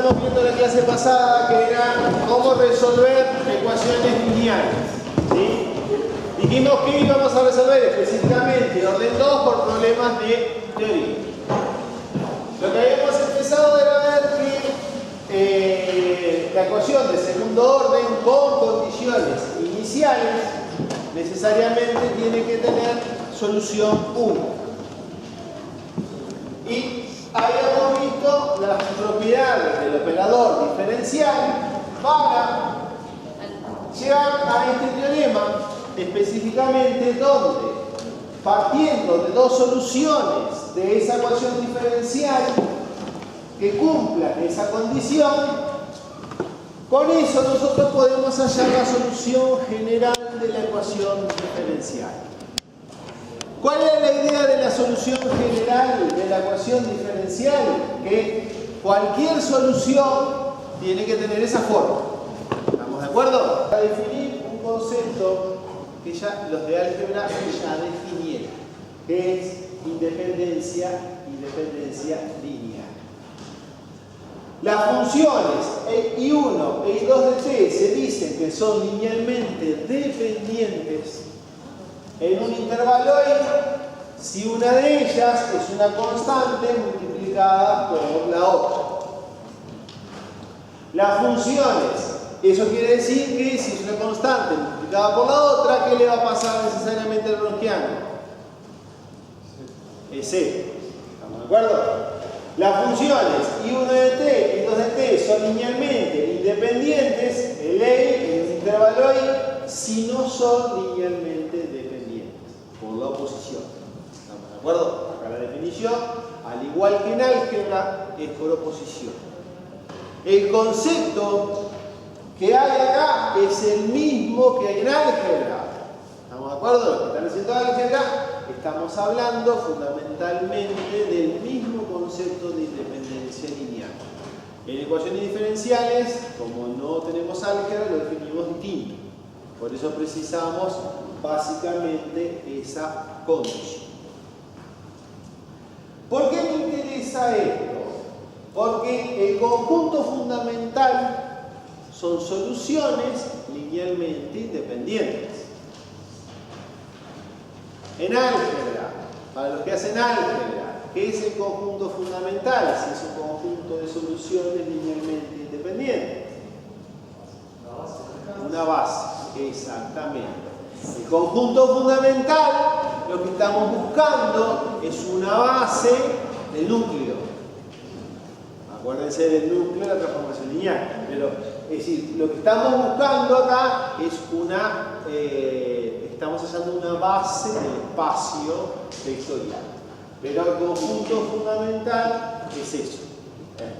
veníamos viendo en la clase pasada, que era cómo resolver ecuaciones lineales, ¿sí? Dijimos que íbamos a resolver específicamente orden 2 por problemas de teoría. Lo que habíamos empezado era ver que la ecuación de segundo orden con condiciones iniciales necesariamente tiene que tener solución 1. Y habíamos visto las propiedades del operador diferencial para llegar a este teorema, específicamente donde, partiendo de dos soluciones de esa ecuación diferencial que cumplan esa condición, con eso nosotros podemos hallar la solución general de la ecuación diferencial. ¿Cuál es la idea de la solución general de la ecuación diferencial? Que cualquier solución tiene que tener esa forma. ¿Estamos de acuerdo? Para definir un concepto que ya los de álgebra ya definieron, que es independencia lineal. Las funciones y1 e y2 de t se dicen que son linealmente dependientes en un intervalo y si una de ellas es una constante multiplicada por la otra. Las funciones, eso quiere decir que si es una constante multiplicada por la otra, ¿qué le va a pasar necesariamente al browniano? Es cero. ¿Estamos de acuerdo? Las funciones y1 de t y 2 de t son linealmente independientes, el en un intervalo y, si no son linealmente dependientes por la oposición. ¿Estamos de acuerdo? Acá la definición, al igual que en álgebra, es por oposición. El concepto que hay acá es el mismo que hay en álgebra. ¿Estamos de acuerdo? Los que están haciendo álgebra, estamos hablando fundamentalmente del mismo concepto de independencia lineal. En ecuaciones diferenciales, como no tenemos álgebra, lo definimos distinto. Por eso precisamos básicamente esa condición. ¿Por qué me interesa esto? Porque el conjunto fundamental son soluciones linealmente independientes. En álgebra, para los que hacen álgebra, ¿qué es el conjunto fundamental? Si es un conjunto de soluciones linealmente independientes. Una base, exactamente. El conjunto fundamental, lo que estamos buscando es una base del núcleo. Acuérdense del núcleo de la transformación lineal. Pero, es decir, lo que estamos buscando acá es una... estamos hallando una base del espacio vectorial. Pero el conjunto fundamental es eso,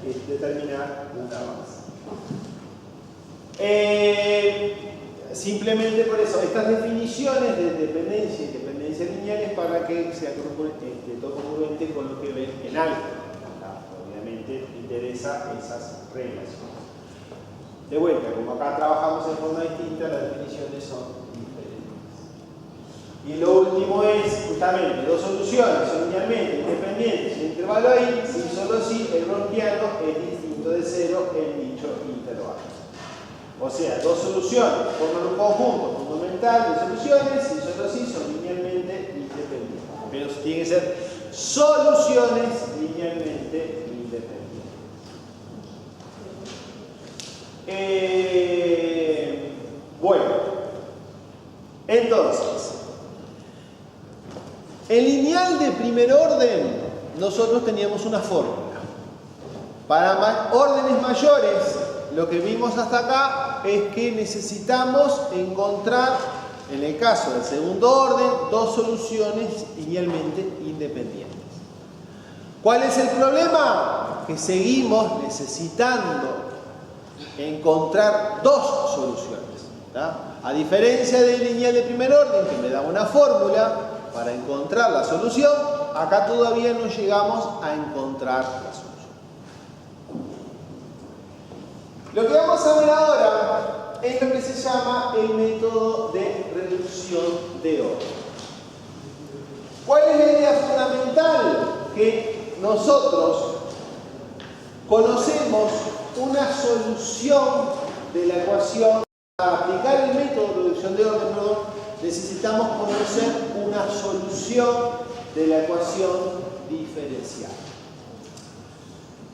es determinar una base. Simplemente por eso, estas definiciones de dependencia y dependencia lineales para que sea todo congruente con lo que ven en álgebra. Obviamente interesa esas reglas. De vuelta, como acá trabajamos en forma distinta, las definiciones son diferentes. Y lo último es, justamente, dos soluciones son linealmente independientes en el intervalo ahí, si solo si el browniano es distinto de cero en dicho intervalo. O sea, dos soluciones forman un conjunto fundamental de soluciones, si solo si son linealmente independientes. Pero tienen que ser soluciones linealmente independientes. Bueno, entonces, en lineal de primer orden, nosotros teníamos una fórmula. Para órdenes mayores, lo que vimos hasta acá es que necesitamos encontrar, en el caso del segundo orden, dos soluciones linealmente independientes. ¿Cuál es el problema? Que seguimos necesitando encontrar dos soluciones. ¿Tá? A diferencia del lineal de primer orden, que me da una fórmula para encontrar la solución, acá todavía no llegamos a encontrar la solución. Lo que vamos a ver ahora es lo que se llama el método de reducción de orden. ¿Cuál es la idea fundamental? Que nosotros conocemos una solución de la ecuación. Para aplicar el método de reducción de orden, necesitamos conocer una solución de la ecuación diferencial.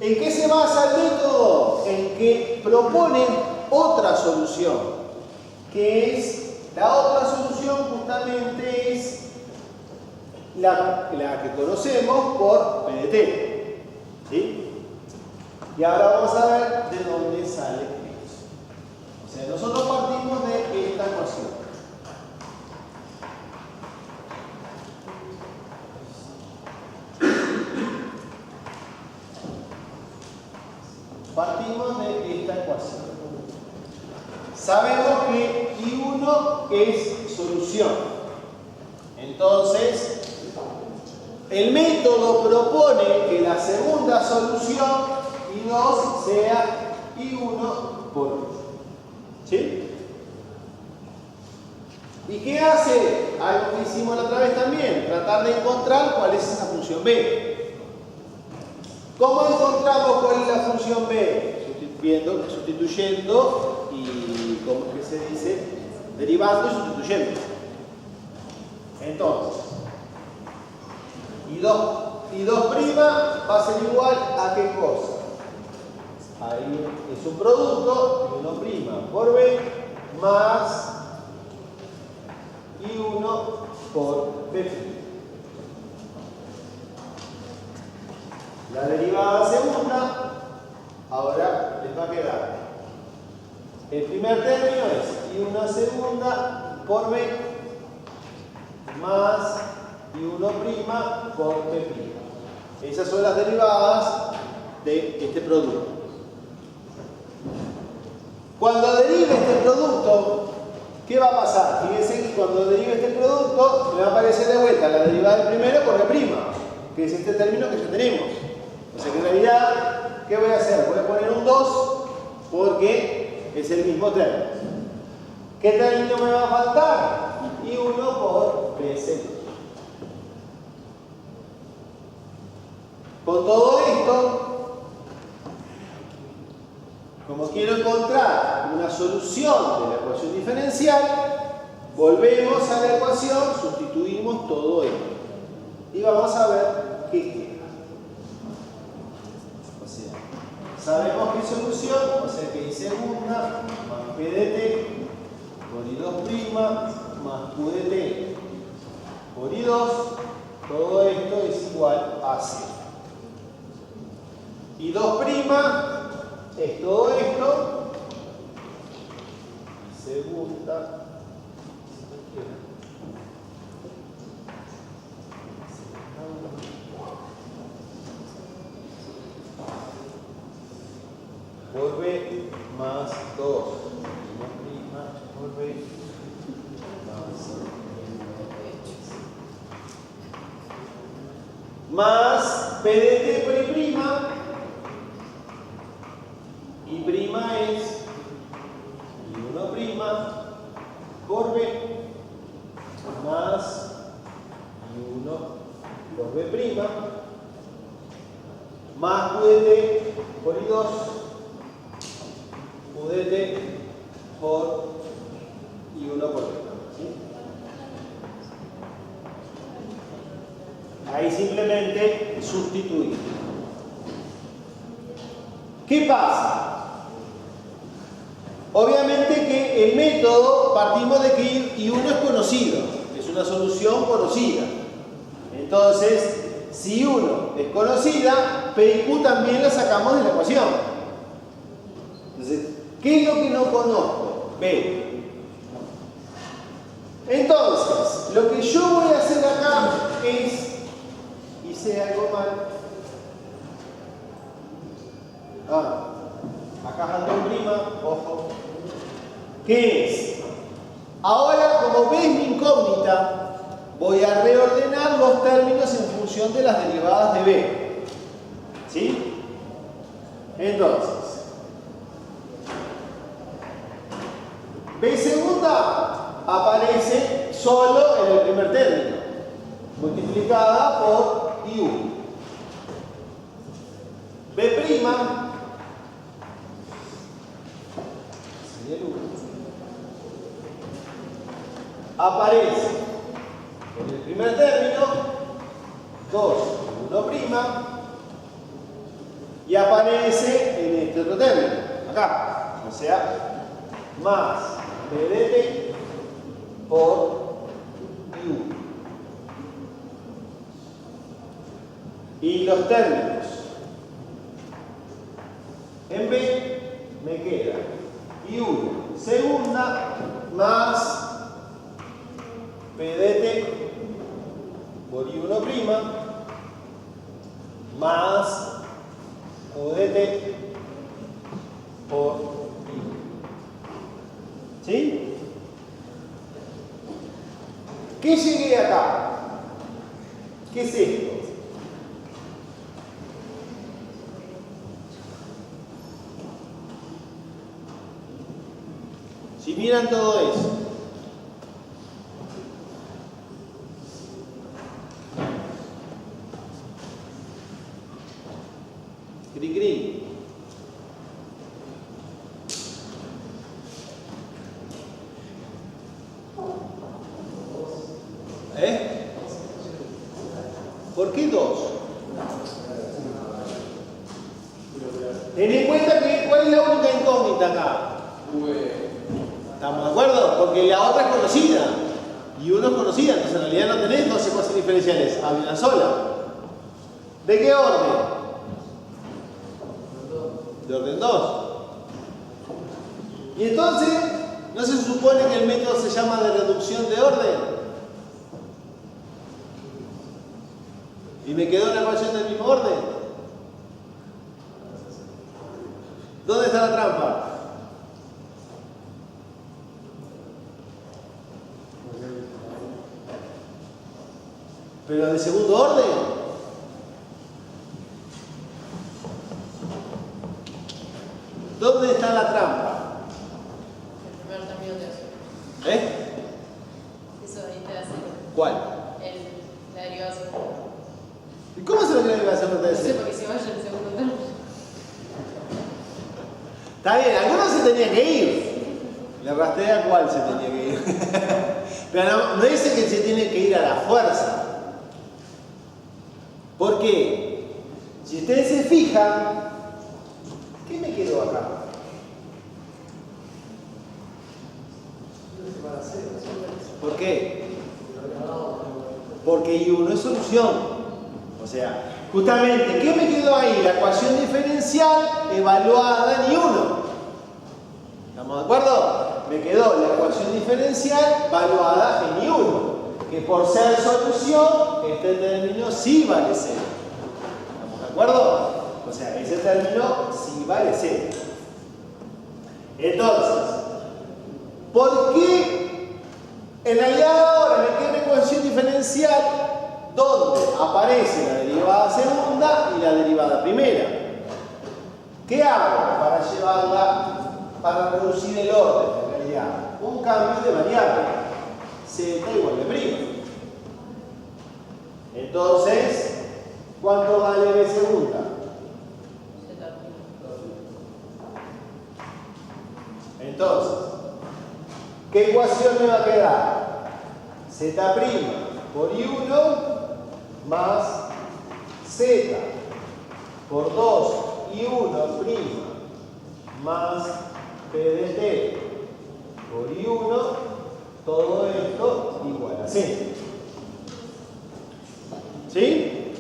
¿En qué se basa el método? En que propone otra solución, que es, la otra solución justamente es la que conocemos por PDT. ¿Sí? Y ahora vamos a ver de dónde sale eso. O sea, nosotros partimos de esta ecuación. Partimos de esta ecuación. Sabemos que I1 es solución. Entonces, el método propone que la segunda solución, I2, sea I1 por 8. ¿Sí? ¿Y qué hace? Algo que hicimos la otra vez también, tratar de encontrar cuál es esa función B. ¿Cómo encontramos cuál es la función B? Sustituyendo y, ¿cómo es que se dice? Derivando y sustituyendo. Entonces, I2' va a ser igual a qué cosa? Ahí es un producto, I1' por B más I1 por B'. La derivada segunda, ahora les va a quedar. El primer término es I1 segunda por B más I1' por B'. Esas son las derivadas de este producto. Cuando derive este producto, ¿qué va a pasar? Fíjense que cuando derive este producto, me va a aparecer de vuelta la derivada del primero por B', que es este término que ya tenemos. O sea que en realidad, ¿qué voy a hacer? Voy a poner un 2 porque es el mismo término. ¿Qué término me va a faltar? I1 por BC. Con todo esto, como quiero encontrar una solución de la ecuación diferencial, volvemos a la ecuación, sustituimos todo esto. Y vamos a ver qué queda. O sea, sabemos qué solución, o sea que I segunda más PDT por I2' más QDT por I2, todo esto es igual a 0. I2' es todo esto, I segunda, por B más 2, I'' por B más PDT por I', I' es I1' por B más I1 por B', más QDT por I2, QDT por I1 por B. ¿Sí? Ahí simplemente sustituir. ¿Qué pasa? Obviamente que el método partimos de que I1 es conocido, es una solución conocida. Entonces, si I1 es conocida, P y Q también la sacamos de la ecuación. Entonces, ¿qué es lo que no conozco? B. Entonces, lo que yo voy a hacer acá es, hice algo mal. Acá faltó un prima, ojo. ¿Qué es? Ahora, como B es mi incógnita, voy a reordenar los términos en función de las derivadas de B. ¿Sí? Entonces, B segunda aparece solo en el primer término, multiplicada por I1. B' aparece en el primer término 2, 1', y aparece en este otro término, acá, o sea, más PDT por I1. Y los términos en B me queda I1 segunda más PDT por I1' más ODT por I1. ¿Sí? ¿Qué llegué acá? ¿Qué es esto? Si miran todo eso, gris. ¿Por qué 2? Ten en cuenta que ¿cuál es la única incógnita acá? ¿Estamos de acuerdo? Porque la otra es conocida y uno es conocida, entonces en realidad no tenés dos ecuaciones diferenciales, hay una sola. ¿De qué orden? De orden 2. Y entonces, ¿no se supone que el método se llama de reducción de orden? ¿Y me quedó una ecuación del mismo orden? ¿Dónde está la trampa? ¿Pero de segundo orden? ¿Dónde está la trampa? El primer término de hacer. Eso ahí te hace. ¿Cuál? La derivación. ¿Y cómo se lo que la derivación no te No sé, porque se vaya el segundo término. Está bien, algunos se tenían que ir. Le rastrea cuál se tenía que ir. Pero no dice que se tiene que ir a la fuerza. ¿Por qué? Si ustedes se fijan, ¿qué me quedó acá? ¿Por qué? Porque I1 es solución. O sea, justamente, ¿qué me quedó ahí? La ecuación diferencial evaluada en I1. ¿Estamos de acuerdo? Me quedó la ecuación diferencial evaluada en I1. Que por ser solución, este término sí vale 0. ¿Estamos de acuerdo? O sea, ese término sí vale 0. Entonces, ¿por qué en realidad ahora me queda una ecuación diferencial donde aparece la derivada segunda y la derivada primera? ¿Qué hago para llevarla, para reducir el orden en realidad? Un cambio de variable. Z igual de prima. Entonces, ¿cuánto vale B segunda? Entonces, ¿qué ecuación me va a quedar? Z' por I1 más Z por 2 I1' más PDT por I1. Todo esto igual a 0. ¿Sí?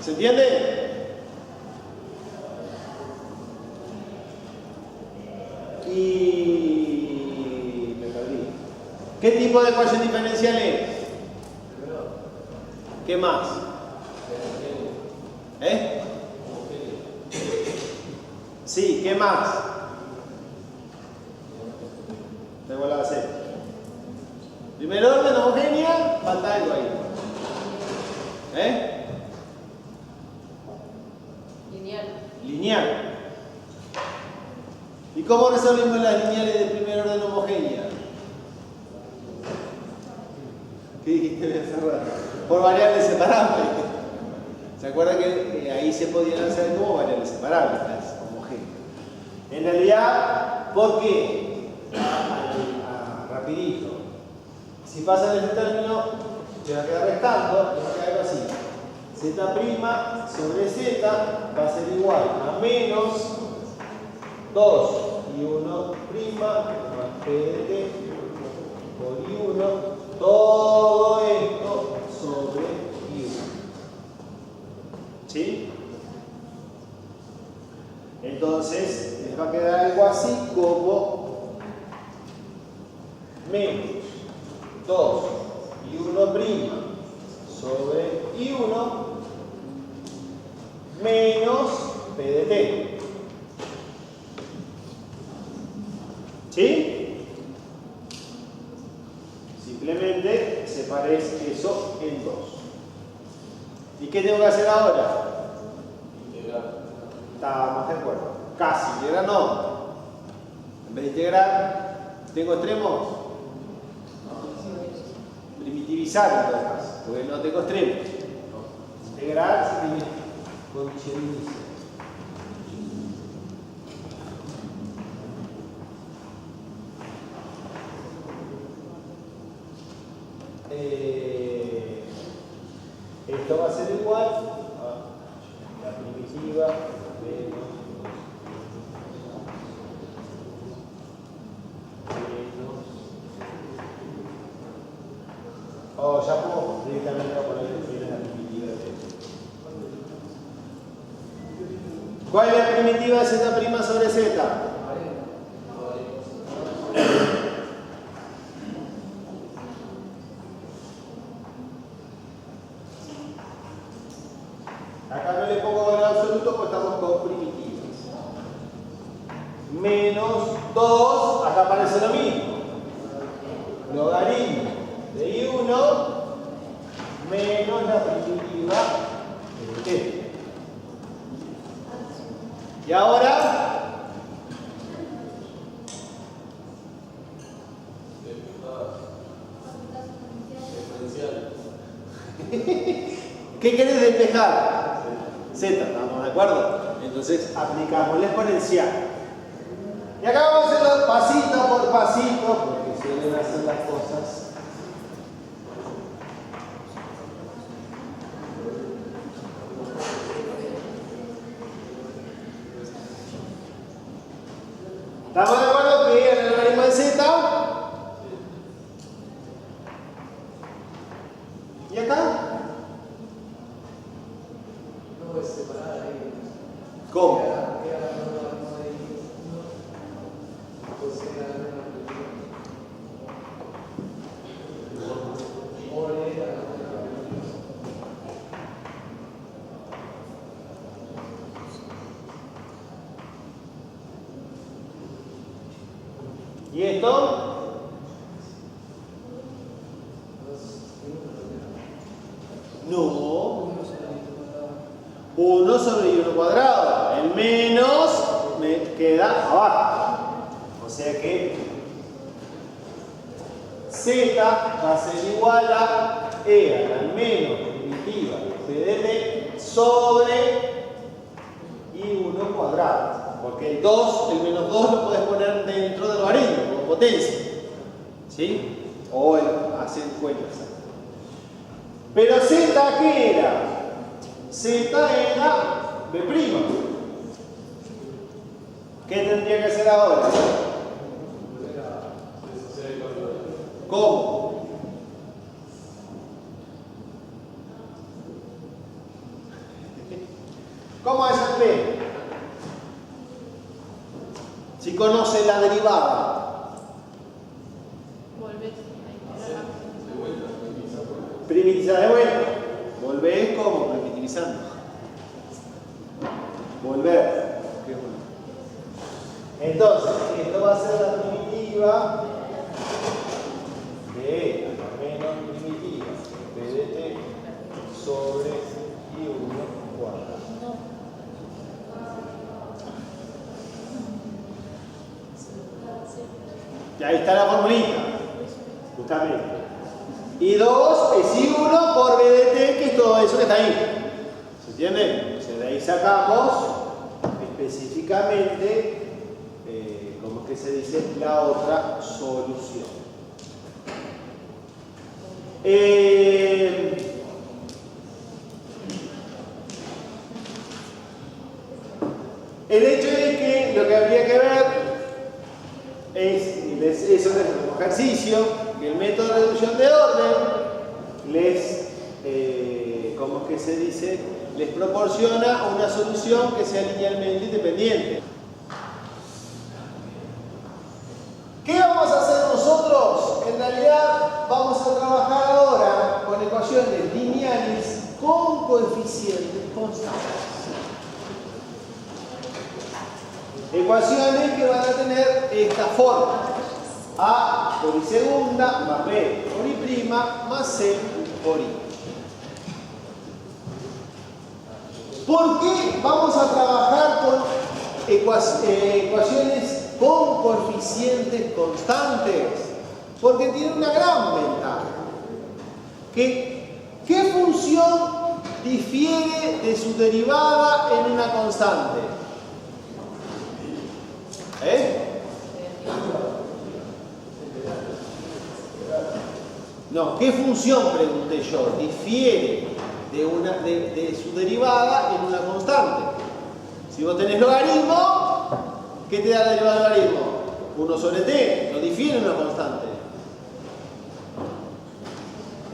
¿Se entiende? Y me perdí. ¿Qué tipo de ecuación diferencial es? ¿Qué más? Sí, ¿qué más? Tengo la C. Primer orden, homogénea, falta algo ahí. Lineal. Lineal. ¿Y cómo resolvimos las lineales de primer orden homogénea? ¿Qué dijiste, Ferran? Por variables separables. ¿Se acuerdan que ahí se podían hacer como variables separables, las homogéneas? En realidad, ¿por qué? rapidito. Si pasan este término, le va a quedar restando, le va a quedar algo así. Z' sobre Z va a ser igual a menos 2 y 1' más P de T por I1, todo esto sobre I1. ¿Sí? Entonces, les va a quedar algo así como menos 2 y 1' sobre I1 menos P de T. ¿Sí? Simplemente separéis eso en 2. ¿Y qué tengo que hacer ahora? Integrar. Estamos de acuerdo. Casi, integrar no. En vez de integrar, ¿tengo extremos? Primitivizar en todo caso, porque no tengo extremos. Integrar significa condicionalizar. Esto va a ser igual a la primitiva menos ya puedo directamente poner la primitiva de esto. ¿Cuál es la primitiva de Z' sobre Z? Acá no le pongo valor absoluto porque estamos con primitivas. Menos 2, acá aparece lo mismo. Logaritmo de I1 menos la primitiva de T. Y ahora, ¿qué querés despejar? Z, ¿estamos de acuerdo? Entonces aplicamos la exponencial. Y acá vamos a hacerlo pasito por pasito, porque suelen hacer las cosas. ¿Estamos de acuerdo que en el logaritmo de Z? ¿Y acá? No es separar ahí. ¿Cómo? ¿Y esto? No. 1 sobre I1 cuadrado. El menos me queda abajo. O sea que Z va a ser igual a E al menos primitiva P de T sobre I1 cuadrado. Porque el 2, el menos 2 lo puedes poner dentro del logaritmo, como potencia. ¿Sí? O hacer cuentas. Pero Z, ¿qué era? Z era B'. ¿Qué tendría que hacer ahora? ¿Cómo? ¿Cómo es el B? Si conoce la derivada. Volvés a Primitivizar de vuelta. Volver como primitivizando. Volver. Entonces, esto va a ser la primitiva de E, la menos primitiva, P de T sobre I1 cuadrado. Y ahí está la formulita, justamente. Y 2 es I1 por B de T, que es todo eso que está ahí. ¿Se entiende? Entonces de ahí sacamos específicamente, como es que se dice, la otra solución. El hecho es que lo que habría que ver eso es un ejercicio, que el método de reducción de orden ¿cómo es que se dice? Les proporciona una solución que sea linealmente independiente. ¿Qué vamos a hacer nosotros? En realidad vamos a trabajar ahora con ecuaciones lineales con coeficientes constantes. Ecuaciones que van a tener esta forma: A por I segunda más B por I prima más C por I. ¿Por qué vamos a trabajar con ecuaciones con coeficientes constantes? Porque tiene una gran ventaja. ¿Qué función difiere de su derivada en una constante? No, ¿qué función, pregunté yo, difiere de su derivada en una constante? Si vos tenés logaritmo, ¿qué te da la derivada del logaritmo? 1 sobre t, no difiere en una constante.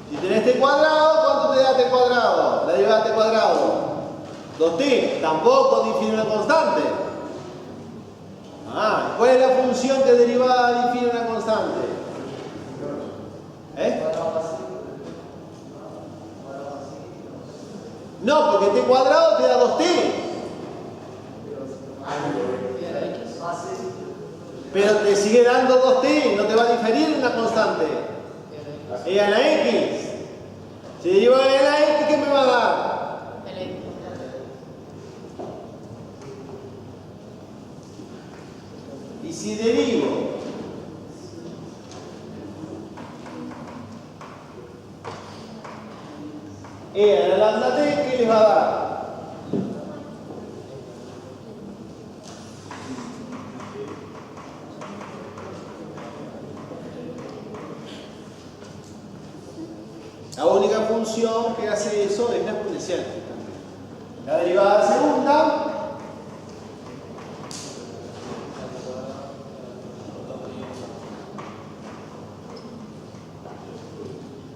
Si tenés t cuadrado, ¿cuánto te da t cuadrado? La derivada de t cuadrado. 2t, tampoco difiere en una constante. ¿Cuál es la función que derivada difiere en una constante? No, porque t cuadrado te da 2t. Pero te sigue dando 2t, no te va a diferir en una constante. E a la x. Si derivo e a la x, ¿qué me va a dar? Y si derivo e a la lambda t, ¿qué les va a dar? La única función que hace eso es la exponencial. La derivada segunda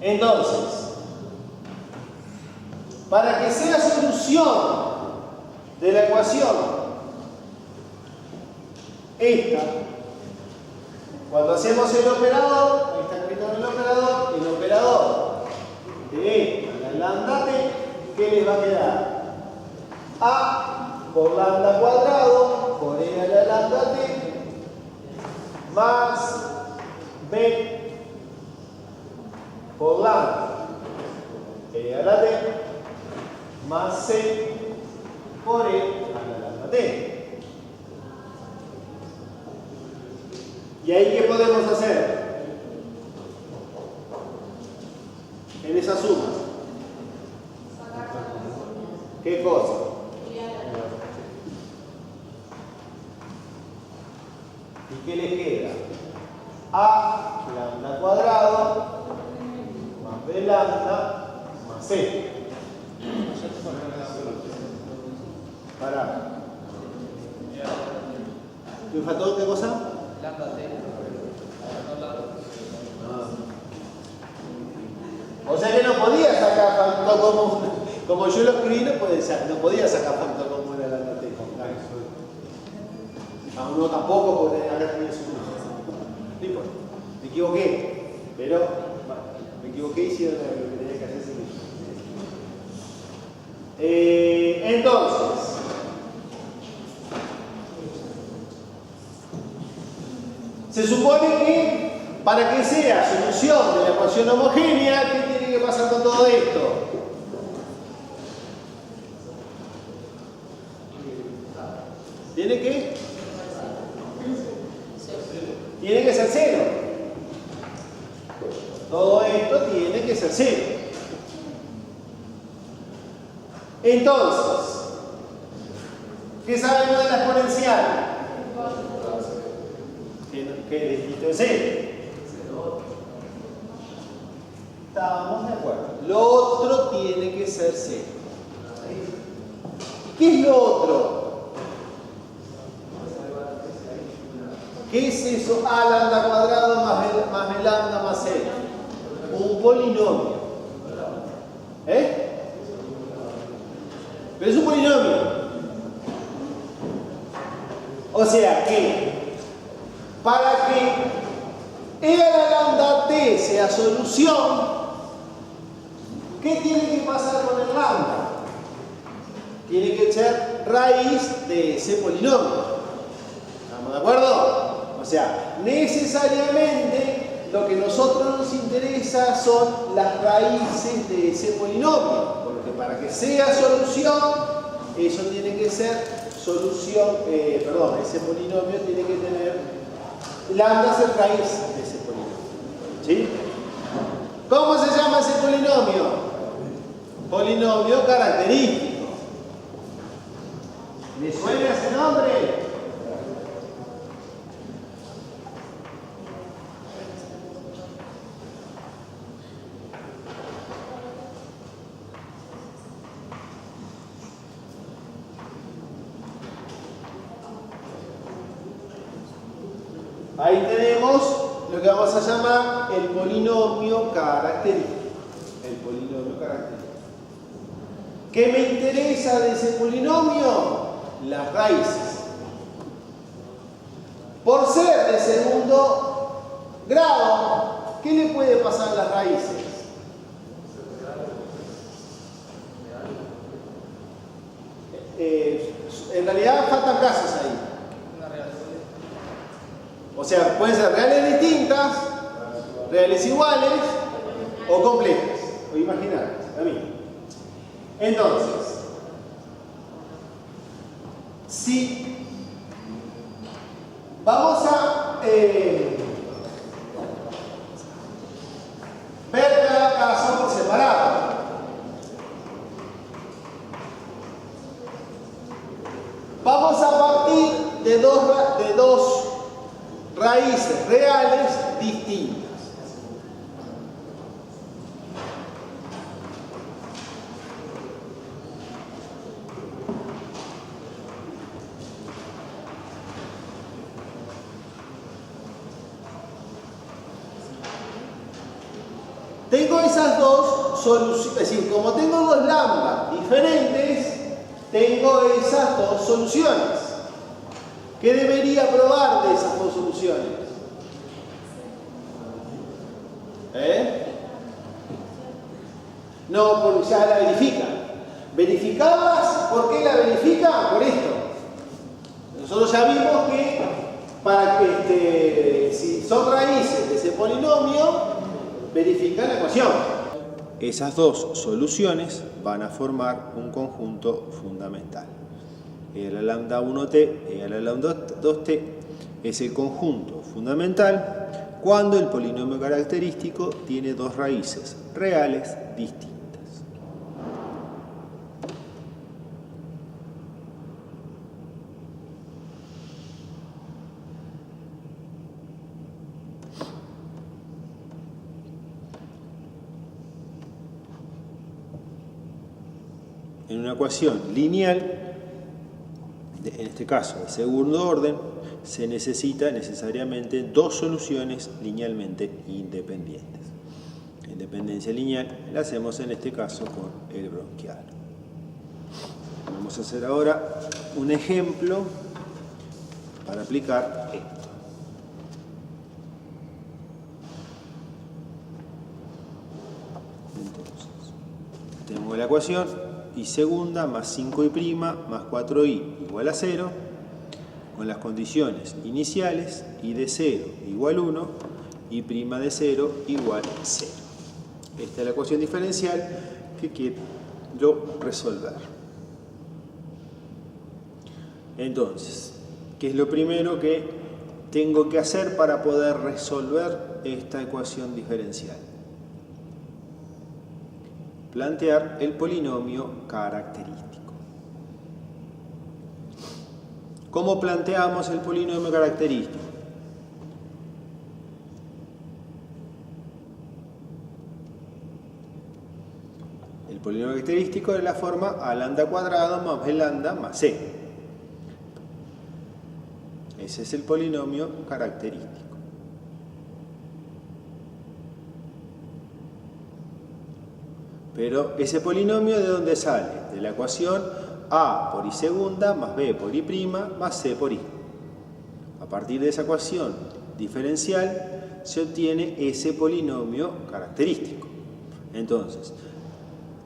entonces, para que sea solución de la ecuación esta, cuando hacemos el operador, ahí está escrito en el operador de e a la lambda t, ¿qué les va a quedar? A por lambda cuadrado por e a la lambda t más b por lambda e a la t más c por e a la lambda t. ¿Y ahí qué podemos hacer? En esa suma. ¿Qué cosa? ¿Y qué les queda? A lambda cuadrado más b lambda más c. Pará. ¿Me faltó qué cosa? Lambda t. O sea que no podía sacar factor común. Como yo lo escribí, no podía sacar factor común de la lambda t. A uno tampoco, porque acá tenía su. No importa. Me equivoqué. Pero me equivoqué y hicieron lo que tenía que hacer. Entonces, se supone que para que sea solución de la ecuación homogénea, ¿qué tiene que pasar con todo esto? ¿Tiene que? Tiene que ser cero. Todo esto tiene que ser cero. Entonces, ¿qué sabemos de la exponencial? Que el dígito es cero. Estábamos de acuerdo. Lo otro tiene que ser 0. ¿Qué es lo otro? ¿Qué es eso? A lambda cuadrado más el lambda más 0. Un polinomio. Pero es un polinomio. O sea que para que E a la lambda t sea solución, ¿qué tiene que pasar con el lambda? Tiene que ser raíz de ese polinomio. ¿Estamos de acuerdo? O sea, necesariamente lo que a nosotros nos interesa son las raíces de ese polinomio. Porque para que sea solución, eso tiene que ser solución, ese polinomio tiene que tener lambda ser raíz de ese polinomio. ¿Sí? ¿Cómo se llama ese polinomio? Polinomio característico. ¿Le suena ese nombre? Ahí tenemos lo que vamos a llamar el polinomio característico. El polinomio característico. ¿Qué me interesa de ese polinomio? Las raíces. Por ser de segundo grado, ¿qué le puede pasar a las raíces? En realidad faltan casos ahí. O sea, pueden ser reales distintas, reales iguales o complejas o imaginarias. También. Entonces, si vamos a ver cada caso por separado. Vamos a partir de dos raíces reales distintas. Tengo esas dos soluciones, es decir, como tengo dos lambda diferentes, tengo esas dos soluciones. ¿Qué debería probar de esas dos soluciones? No, porque ya la verifican. Verificarlas, ¿por qué la verifican? Por esto. Nosotros ya vimos que para que si son raíces de ese polinomio, verifican la ecuación. Esas dos soluciones van a formar un conjunto fundamental. E a la lambda 1t, e a la lambda 2t es el conjunto fundamental cuando el polinomio característico tiene dos raíces reales distintas. En una ecuación lineal, en este caso de segundo orden, se necesita necesariamente dos soluciones linealmente independientes. La independencia lineal la hacemos en este caso con el bronquiano. Vamos a hacer ahora un ejemplo para aplicar esto. Entonces, tengo la ecuación y segunda más 5y' más 4i igual a 0, con las condiciones iniciales y de 0 igual 1 y prima de 0 igual 0. Esta es la ecuación diferencial que quiero resolver. Entonces, ¿qué es lo primero que tengo que hacer para poder resolver esta ecuación diferencial? Plantear el polinomio característico. ¿Cómo planteamos el polinomio característico? El polinomio característico de la forma a lambda cuadrado más b lambda más c. Ese es el polinomio característico. Pero ese polinomio, ¿de dónde sale? De la ecuación a por i segunda más b por i prima más c por i. A partir de esa ecuación diferencial se obtiene ese polinomio característico. Entonces,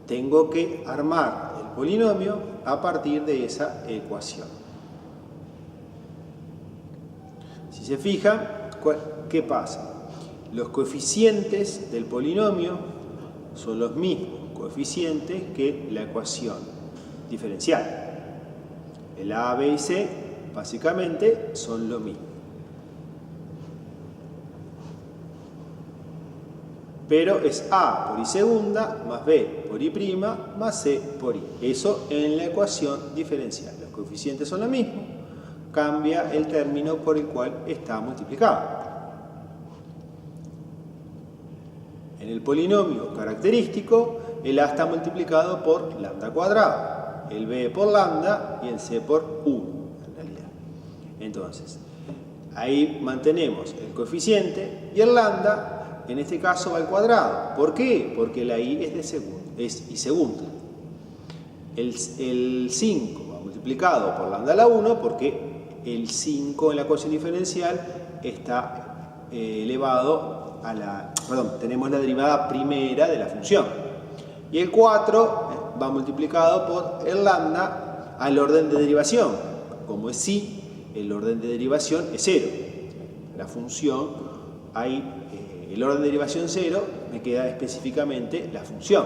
tengo que armar el polinomio a partir de esa ecuación. Si se fija, ¿qué pasa? Los coeficientes del polinomio son los mismos coeficientes que la ecuación diferencial. El a, b y c básicamente son lo mismo. Pero es a por i segunda más b por i prima más c por i. Eso en la ecuación diferencial. Los coeficientes son lo mismo, cambia el término por el cual está multiplicado. En el polinomio característico, el a está multiplicado por lambda cuadrado, el b por lambda y el c por 1, en realidad. Entonces, ahí mantenemos el coeficiente y el lambda, en este caso, va al cuadrado. ¿Por qué? Porque la i es i segunda. El 5 va multiplicado por lambda a la 1 porque el 5 en la ecuación diferencial está elevado a la... Perdón, tenemos la derivada primera de la función. Y el 4 va multiplicado por el lambda al orden de derivación. Como es si, el orden de derivación es 0. La función, ahí el orden de derivación 0, me queda específicamente la función.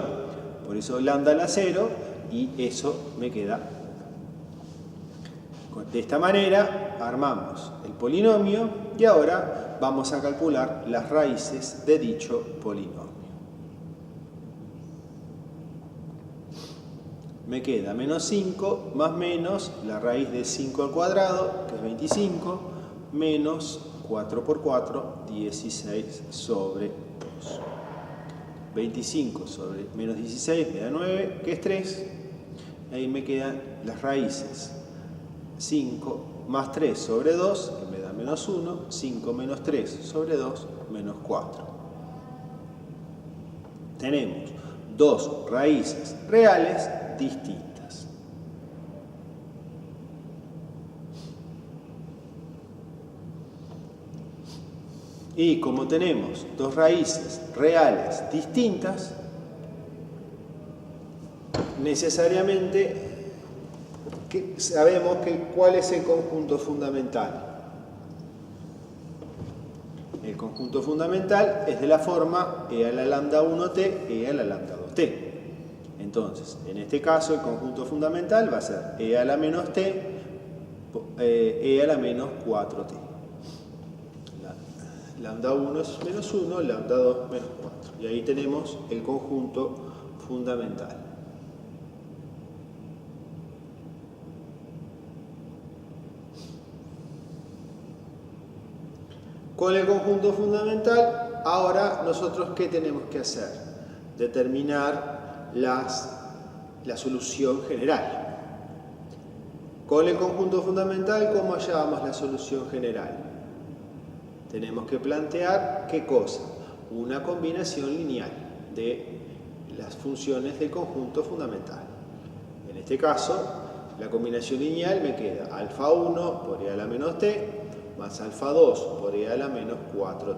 Por eso lambda a la 0 y eso me queda. De esta manera armamos el polinomio y ahora vamos a calcular las raíces de dicho polinomio. Me queda menos 5 más menos la raíz de 5 al cuadrado, que es 25, menos 4 por 4, 16 sobre 2. 25 sobre menos 16 me da 9, que es 3. Ahí me quedan las raíces. 5 más 3 sobre 2, que me da menos 1. 5 menos 3 sobre 2, menos 4. Tenemos dos raíces reales distintas. Y como tenemos dos raíces reales distintas, necesariamente sabemos cuál es el conjunto fundamental. El conjunto fundamental es de la forma e a la lambda 1t, e a la lambda 2t. Entonces, en este caso, el conjunto fundamental va a ser e a la menos t, e a la menos 4t. Lambda 1 es menos 1, lambda 2 menos 4. Y ahí tenemos el conjunto fundamental. Con el conjunto fundamental, ahora nosotros ¿qué tenemos que hacer? Determinar la solución general. Con el conjunto fundamental, ¿cómo hallamos la solución general? Tenemos que plantear ¿qué cosa? Una combinación lineal de las funciones del conjunto fundamental. En este caso, la combinación lineal me queda alfa 1 por e a la menos t más alfa 2 por e a la menos 4t.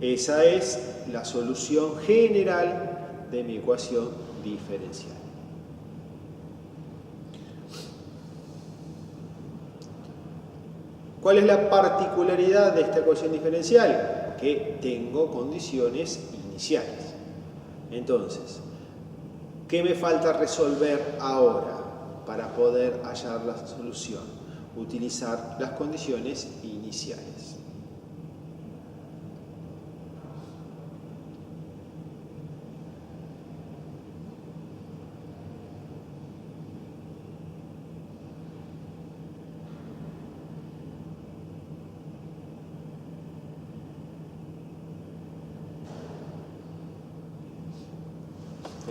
Esa es la solución general de mi ecuación diferencial. ¿Cuál es la particularidad de esta ecuación diferencial? Que tengo condiciones iniciales. Entonces, ¿qué me falta resolver ahora para poder hallar la solución? Utilizar las condiciones iniciales.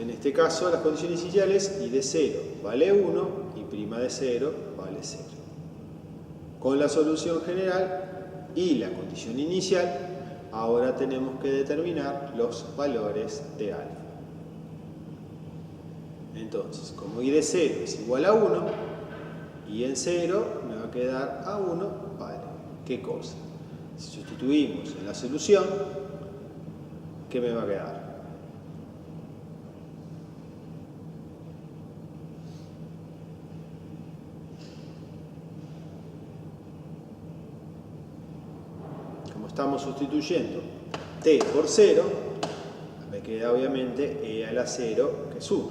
en este caso las condiciones iniciales, y de 0 vale 1 y prima de 0 vale 0. Con la solución general y la condición inicial, ahora tenemos que determinar los valores de alfa. Entonces, como y de 0 es igual a 1, y en 0 me va a quedar a 1, vale. ¿Qué cosa? Si sustituimos en la solución, ¿qué me va a quedar? Como estamos sustituyendo t por 0, me queda obviamente e a la 0, que es 1.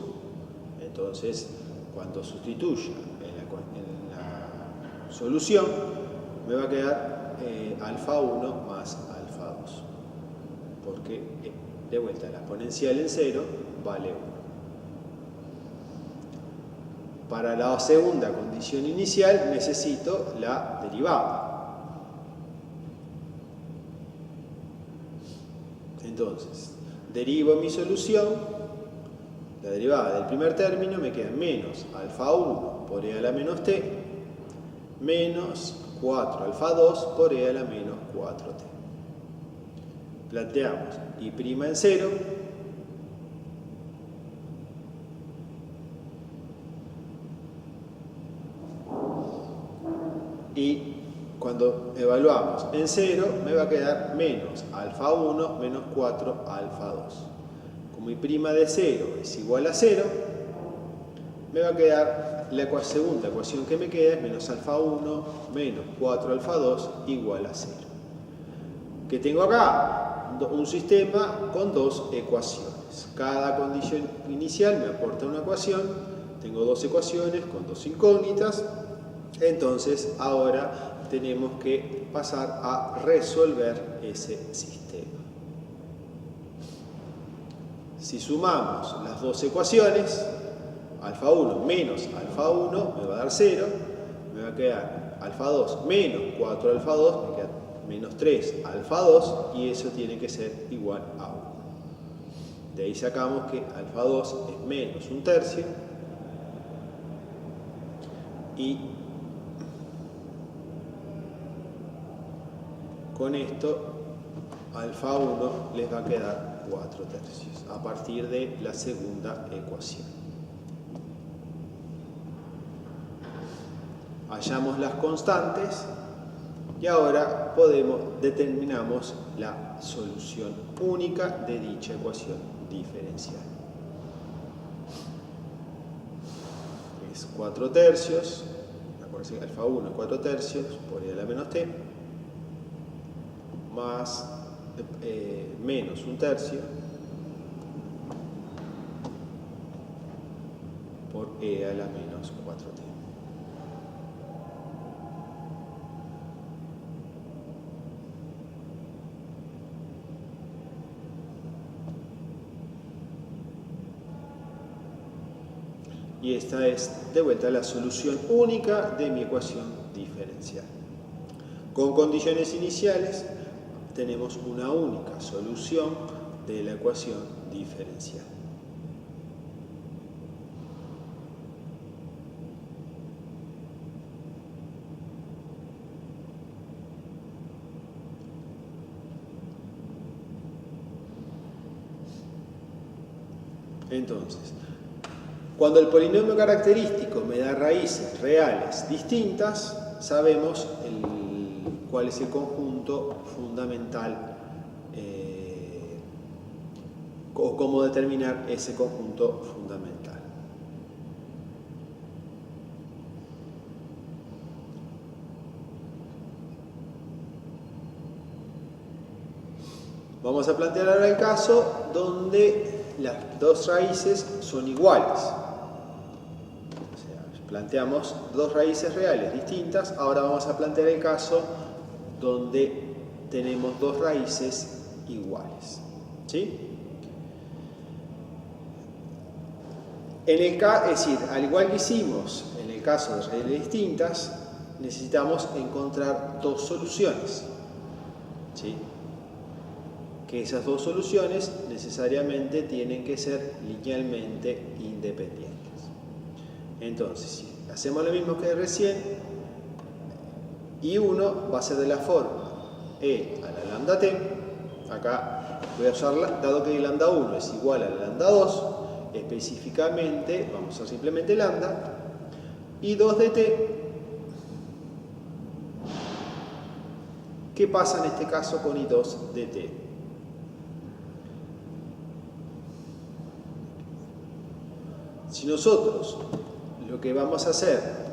Entonces, cuando sustituya en la solución, me va a quedar alfa 1 más alfa 2. Porque, de vuelta, la exponencial en 0 vale 1. Para la segunda condición inicial necesito la derivada. Entonces, derivo mi solución, la derivada del primer término me queda menos alfa 1 por e a la menos t, menos 4 alfa 2 por e a la menos 4t. Planteamos y' en 0, y cuando evaluamos en 0 me va a quedar menos alfa 1 menos 4 alfa 2. Como y' de 0 es igual a 0, me va a quedar la segunda ecuación que me queda es menos alfa 1 menos 4 alfa 2 igual a 0. ¿Qué tengo acá? Un sistema con dos ecuaciones. Cada condición inicial me aporta una ecuación. Tengo dos ecuaciones con dos incógnitas. Entonces ahora tenemos que pasar a resolver ese sistema. Si sumamos las dos ecuaciones, alfa 1 menos alfa 1 me va a dar 0, me va a quedar alfa 2 menos 4 alfa 2, me queda menos 3 alfa 2, y eso tiene que ser igual a 1. De ahí sacamos que alfa 2 es menos un tercio, y con esto alfa 1 les va a quedar 4 tercios a partir de la segunda ecuación. Hallamos las constantes y ahora determinamos la solución única de dicha ecuación diferencial. Es 4 tercios, acuérdense que alfa 1 es 4 tercios por e a la menos t, más menos un tercio por e a la menos 4t. Y esta es, de vuelta, la solución única de mi ecuación diferencial. Con condiciones iniciales tenemos una única solución de la ecuación diferencial. Entonces, cuando el polinomio característico me da raíces reales distintas, sabemos cuál es el conjunto fundamental o cómo determinar ese conjunto fundamental. Vamos a plantear ahora el caso donde las dos raíces son iguales. Planteamos dos raíces reales distintas. Ahora vamos a plantear el caso donde tenemos dos raíces iguales. ¿Sí? Es decir, al igual que hicimos en el caso de raíces distintas, necesitamos encontrar dos soluciones. ¿Sí? que esas dos soluciones necesariamente tienen que ser linealmente independientes. Entonces, si hacemos lo mismo que recién, I1 va a ser de la forma E a la lambda t. Acá voy a usar, dado que lambda 1 es igual a la lambda 2, específicamente vamos a usar simplemente lambda, y 2 de t. ¿Qué pasa en este caso con I2 de t? Si nosotros lo que vamos a hacer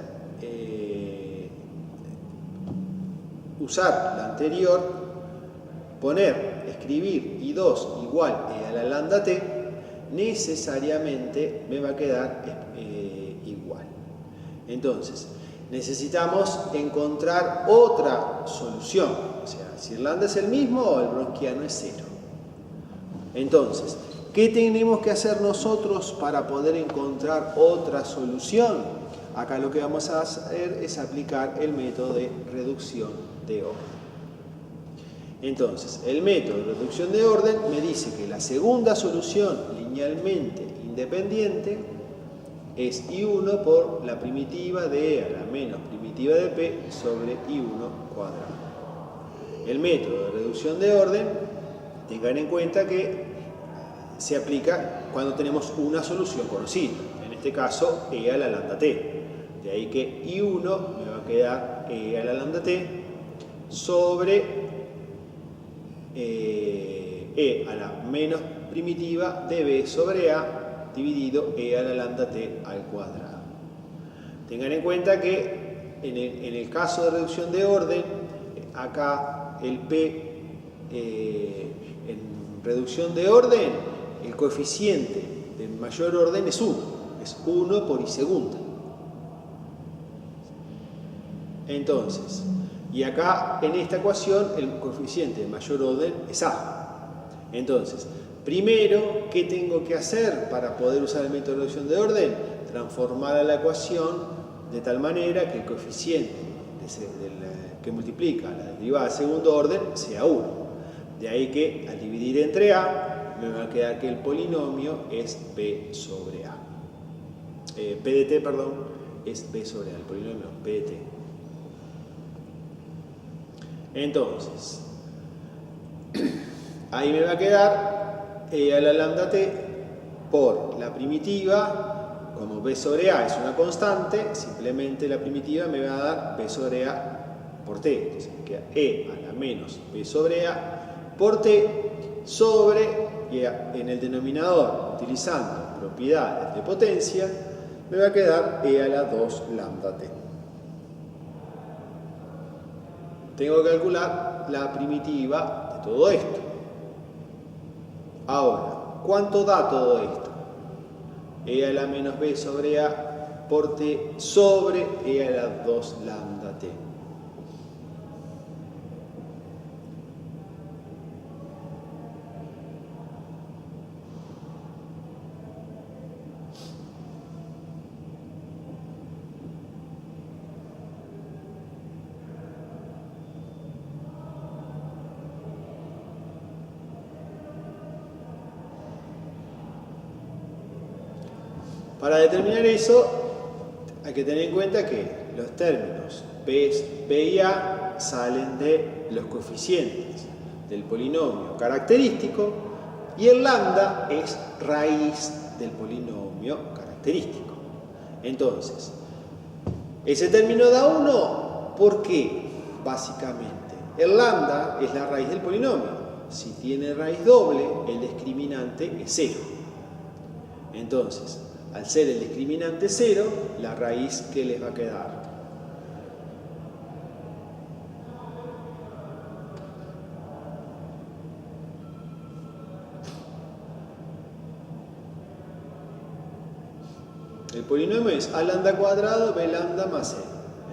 usar la anterior, escribir I2 igual a la lambda t, necesariamente me va a quedar igual. Entonces, necesitamos encontrar otra solución. O sea, si el lambda es el mismo, el browniano es 0. Entonces, ¿qué tenemos que hacer nosotros para poder encontrar otra solución? Acá lo que vamos a hacer es aplicar el método de reducción de orden. Entonces, el método de reducción de orden me dice que la segunda solución linealmente independiente es I1 por la primitiva de E a la menos primitiva de P sobre I1 cuadrado. El método de reducción de orden, tengan en cuenta que se aplica cuando tenemos una solución conocida. En este caso, E a la lambda t. De ahí que I1 me va a quedar E a la lambda t sobre E a la menos primitiva de B sobre A dividido E a la lambda t al cuadrado. Tengan en cuenta que en el caso de reducción de orden, acá el P en reducción de orden, el coeficiente de mayor orden es 1. Es 1 por I segunda. Entonces, y acá en esta ecuación el coeficiente de mayor orden es A. Entonces, primero, ¿qué tengo que hacer para poder usar el método de reducción de orden? Transformar a la ecuación de tal manera que el coeficiente que multiplica la derivada de segundo orden sea 1. De ahí que al dividir entre A me va a quedar que el polinomio es B sobre A. P de t, perdón, es B sobre A, el polinomio P de t. Entonces, ahí me va a quedar E a la lambda t por la primitiva, como B sobre A es una constante, simplemente la primitiva me va a dar B sobre A por t. Entonces me queda E a la menos B sobre A por t sobre, y en el denominador, utilizando propiedades de potencia, me va a quedar E a la 2 lambda t. Tengo que calcular la primitiva de todo esto. Ahora, ¿cuánto da todo esto? E a la menos B sobre A por t sobre E a la 2 lambda t. Para determinar eso, hay que tener en cuenta que los términos B y A salen de los coeficientes del polinomio característico y el lambda es raíz del polinomio característico. Entonces, ese término da 1, ¿por qué? Básicamente, el lambda es la raíz del polinomio. Si tiene raíz doble, el discriminante es 0. Entonces, al ser el discriminante 0, la raíz que les va a quedar. El polinomio es a lambda cuadrado b lambda más c.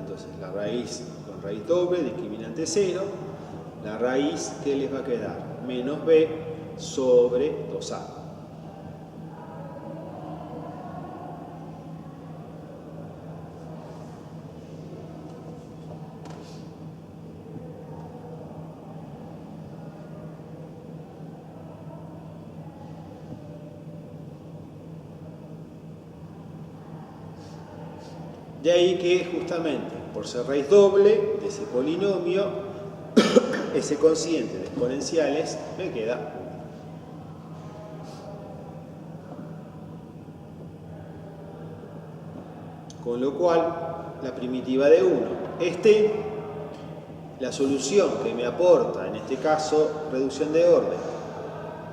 Entonces, la raíz con raíz doble, discriminante 0, la raíz que les va a quedar, menos b sobre 2a. De ahí que justamente por ser raíz doble de ese polinomio, ese cociente de exponenciales me queda 1. Con lo cual, la primitiva de 1 es t, la solución que me aporta, en este caso, reducción de orden,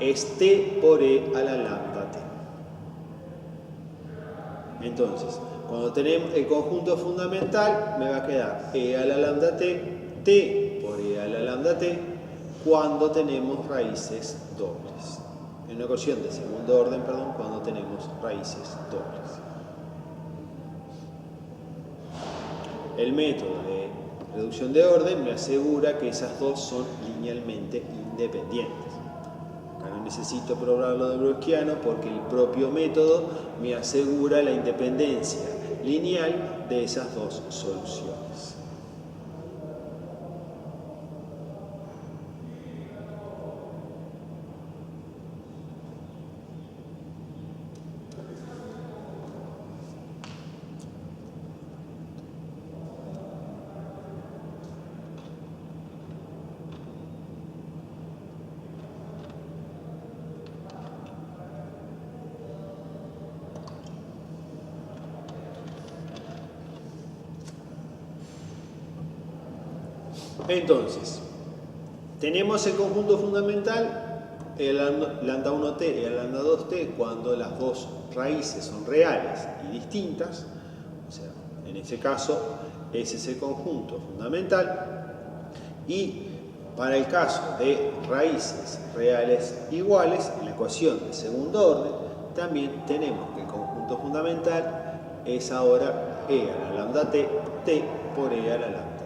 es t por e a la lambda t. Entonces, cuando tenemos el conjunto fundamental, me va a quedar e a la lambda t, t por e a la lambda t, cuando tenemos raíces dobles. En una ecuación de segundo orden, perdón, cuando tenemos raíces dobles. El método de reducción de orden me asegura que esas dos son linealmente independientes. Acá no necesito probarlo de browskiano porque el propio método me asegura la independencia lineal de esas dos soluciones. Entonces, tenemos el conjunto fundamental, el lambda 1t y el lambda 2t, cuando las dos raíces son reales y distintas. O sea, en este caso, ese es el conjunto fundamental. Y para el caso de raíces reales iguales, en la ecuación de segundo orden, también tenemos que el conjunto fundamental es ahora e a la lambda t, t por e a la lambda.